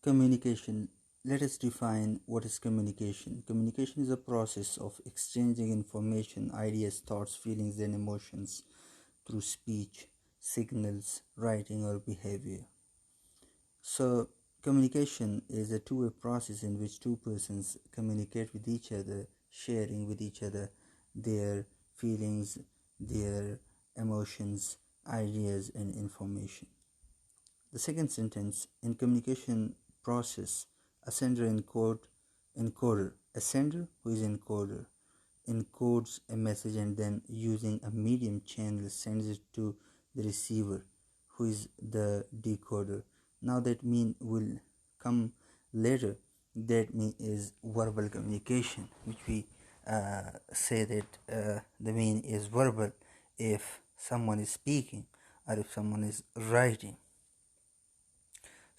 Communication. Let us define what is communication. Communication is a process of exchanging information, ideas, thoughts, feelings, and emotions through speech, signals, writing, or behavior. So, communication is a two-way process in which two persons communicate with each other, sharing with each other their feelings, their emotions, ideas, and information. The second sentence, in communication process, a sender encoder, a sender who is encoder encodes a message and then using a medium channel sends it to the receiver who is the decoder. Now that mean will come later. That mean is verbal communication, which we say that the mean is verbal if someone is speaking or if someone is writing.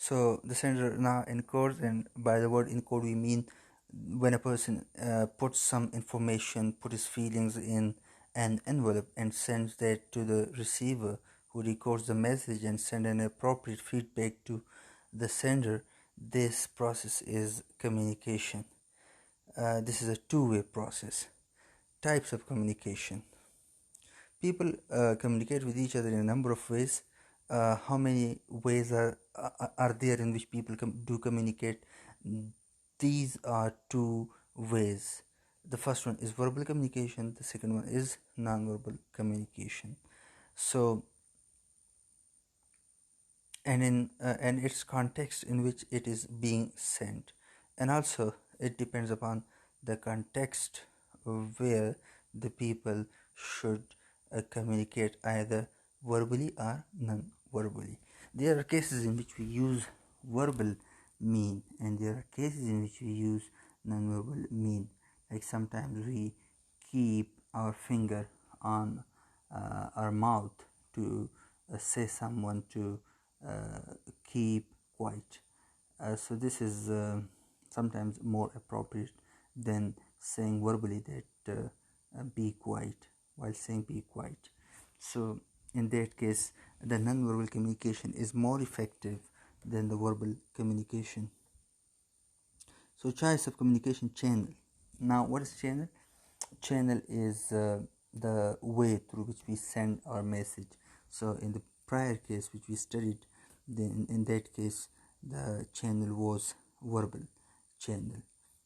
So the sender now encodes, and by the word encode we mean when a person puts some information, put his feelings in an envelope and sends that to the receiver, who records the message and send an appropriate feedback to the sender. This process is communication. This is a two-way process. Types of communication. People communicate with each other in a number of ways. How many ways are there in which people do communicate? These are two ways. The first one is verbal communication. The second one is non-verbal communication. So, and its context in which it is being sent, and also it depends upon the context where the people should communicate either verbally or non-verbally. There are cases in which we use verbal mean, and there are cases in which we use non-verbal mean. Like sometimes we keep our finger on our mouth to say someone to keep quiet. So this is sometimes more appropriate than saying verbally that be quiet, while saying be quiet. So in that case, the non-verbal communication is more effective than the verbal communication. So choice of communication channel. Now what is channel? Channel is the way through which we send our message. So in the prior case which we studied, then in that case the channel was verbal channel,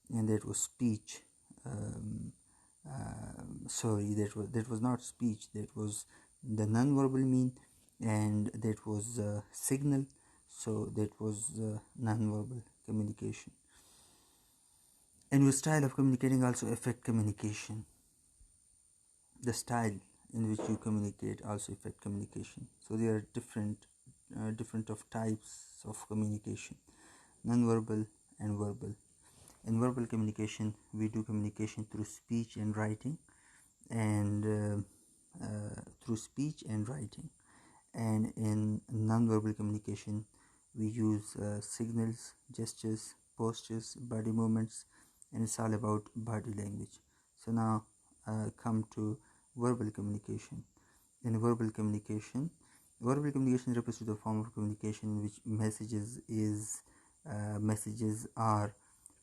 and that was speech. Sorry, that was not speech. That was the non-verbal mean, and that was signal. So that was non-verbal communication. And your style of communicating also affect communication. The style in which you communicate also affect communication. So there are different of types of communication: non-verbal and verbal. In verbal communication, we do communication through speech and writing, and and in non-verbal communication we use signals, gestures, postures, body movements, and it's all about body language. So now come to verbal communication. In verbal communication refers to the form of communication in which messages are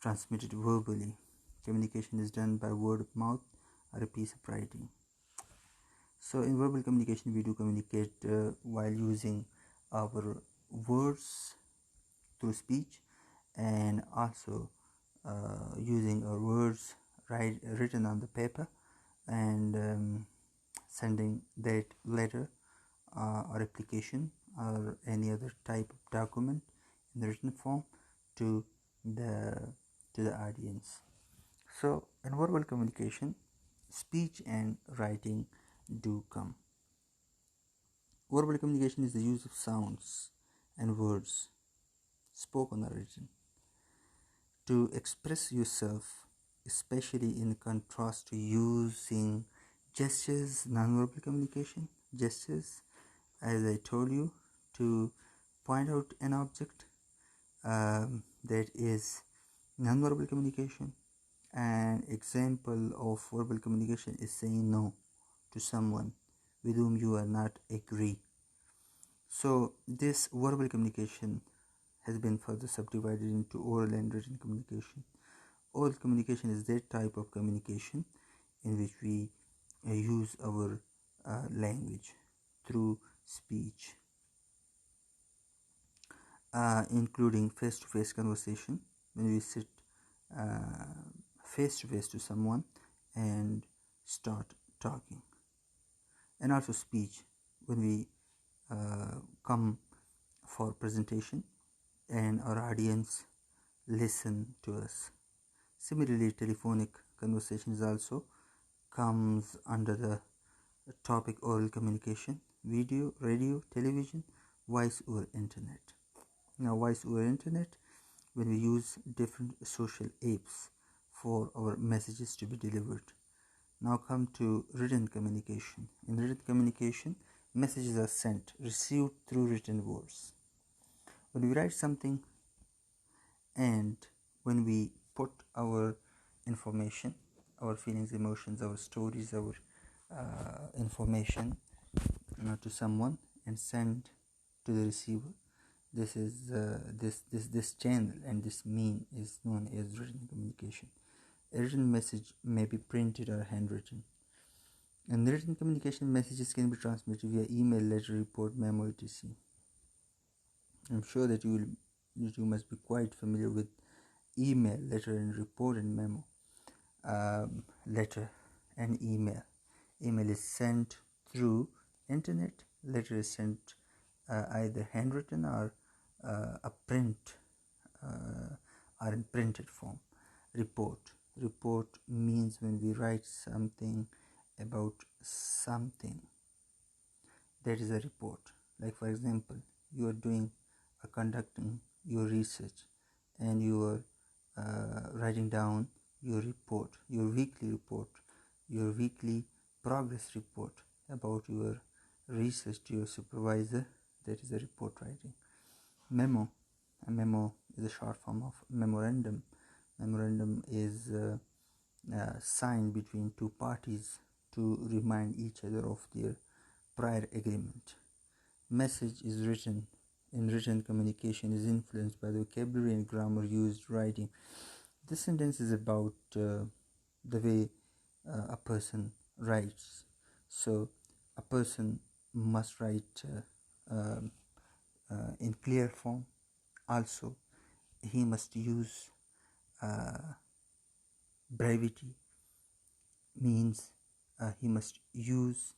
transmitted verbally. Communication is done by word of mouth or a piece of writing. So in verbal communication we do communicate while using our words through speech, and also using our words written on the paper, and sending that letter or application or any other type of document in the written form to the audience. So in verbal communication, speech and writing do come. Verbal communication is the use of sounds and words, spoken or written, to express yourself, especially in contrast to using gestures. Non-verbal communication, gestures, as I told you, to point out an object, that is non-verbal communication. An example of verbal communication is saying no to someone with whom you are not agree. So this verbal communication has been further subdivided into oral and written communication. Oral communication is that type of communication in which we use our language through speech, including face-to-face conversation, when we sit face-to-face to someone and start talking, and also speech when we come for presentation and our audience listen to us. Similarly, telephonic conversations also comes under the topic oral communication: video, radio, television, voice over internet. Now, voice over internet, when we use different social apps for our messages to be delivered. Now come to written communication. In written communication, messages are sent, received through written words. When we write something and when we put our information, our feelings, emotions, our stories, our information to someone and send to the receiver, this is this channel and this mean is known as written communication. A written message may be printed or handwritten. And written communication messages can be transmitted via email, letter, report, memo, etc. I'm sure that you must be quite familiar with email, letter, and report and memo. Letter and email. Email is sent through internet. Letter is sent either handwritten or a print or in printed form. Report means when we write something about something, that is a report. Like, for example, you are conducting your research and you are writing down your report, your weekly progress report about your research to your supervisor. That is a report writing. A memo is a short form of memorandum. Memorandum is signed between two parties to remind each other of their prior agreement. Message is written. In written communication is influenced by the vocabulary and grammar used writing. This sentence is about the way a person writes. So a person must write in clear form. Also, he must use brevity, means he must use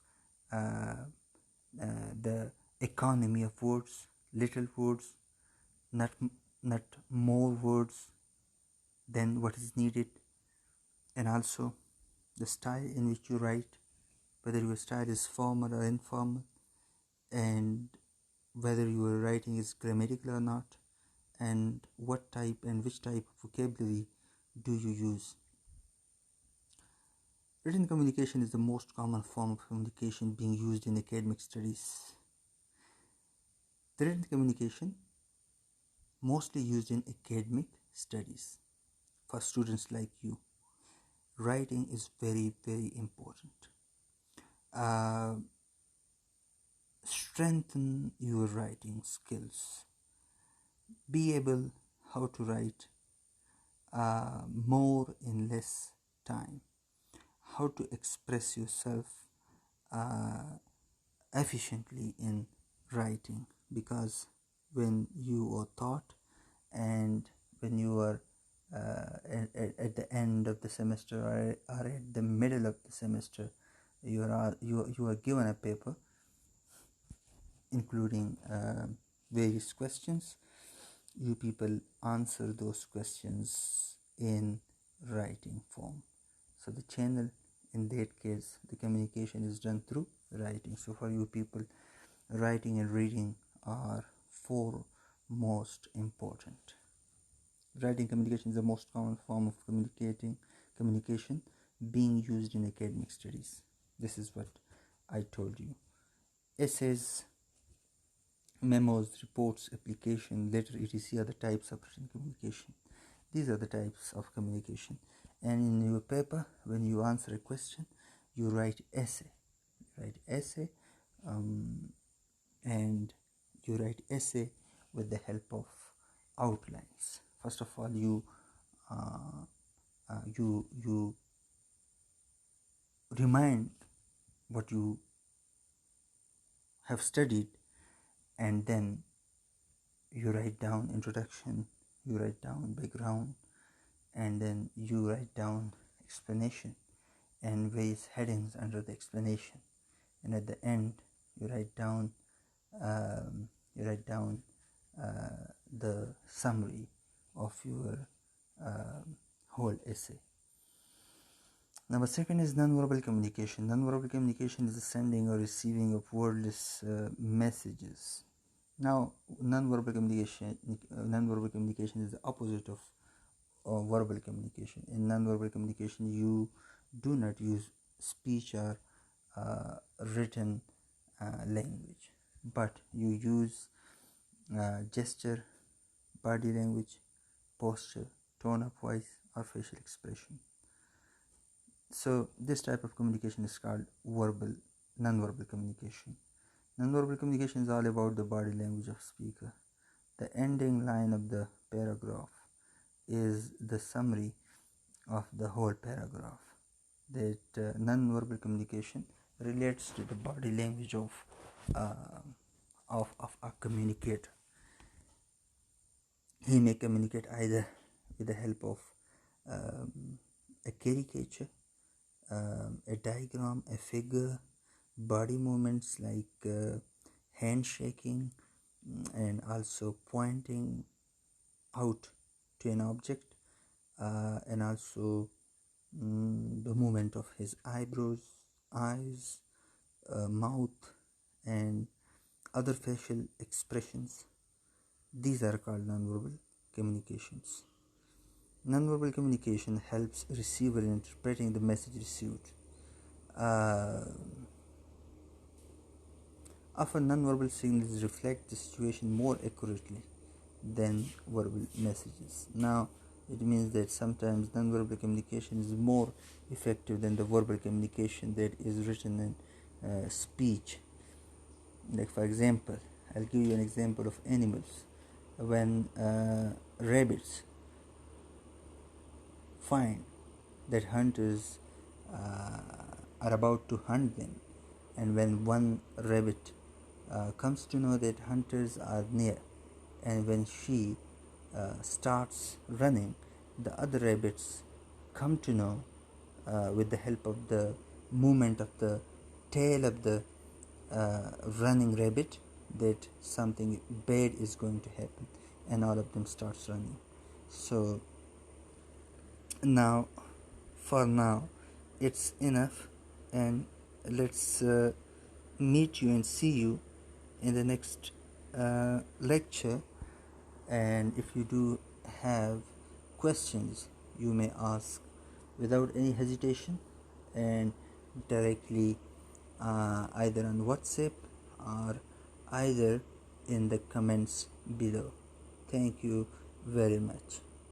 the economy of words, little words, not more words than what is needed, and also the style in which you write, whether your style is formal or informal, and whether your writing is grammatical or not, and what type and which type of vocabulary do you use. Written communication is the most common form of communication being used in academic studies. The written communication mostly used in academic studies. For students like you, writing is very, very important. Strengthen your writing skills. Be able how to write more in less time. How to express yourself efficiently in writing, because when you are taught and when you are at the end of the semester or at the middle of the semester, you are given a paper including various questions. You people answer those questions in writing form. So the channel in that case, the communication is done through writing. So for you people, writing and reading are foremost important. Writing communication is the most common form of communication being used in academic studies. This is what I told you. Essays, memos, reports, application, letter, etc. are the types of written communication. These are the types of communication. And in your paper, when you answer a question, you write essay. And you write essay with the help of outlines. First of all, you remind what you have studied, and then you write down introduction, you write down background, and then you write down explanation and various headings under the explanation, and at the end you write down the summary of your whole essay. Number second is nonverbal communication. Nonverbal communication is the sending or receiving of wordless messages. Now, nonverbal communication is the opposite of verbal communication. In nonverbal communication, you do not use speech or written language, but you use gesture, body language, posture, tone of voice, or facial expression. So this type of communication is called nonverbal communication. Nonverbal communication is all about the body language of speaker. The ending line of the paragraph is the summary of the whole paragraph. That nonverbal communication relates to the body language of a communicator. He may communicate either with the help of a caricature, a diagram, a figure, body movements like handshaking, and also pointing out to an object, and also the movement of his eyebrows, eyes, mouth, and other facial expressions. These are called nonverbal communications. Nonverbal communication helps receiver in interpreting the message received. Often nonverbal signals reflect the situation more accurately than verbal messages. Now, it means that sometimes nonverbal communication is more effective than the verbal communication that is written in speech. Like, for example, I'll give you an example of animals. When rabbits find that hunters are about to hunt them, and when one rabbit comes to know that hunters are near, and when she starts running, the other rabbits come to know with the help of the movement of the tail of the running rabbit that something bad is going to happen, and all of them starts running. So now, for now, it's enough, and let's meet you and see you in the next lecture. And if you do have questions, you may ask without any hesitation and directly either on WhatsApp or either in the comments below. Thank you very much.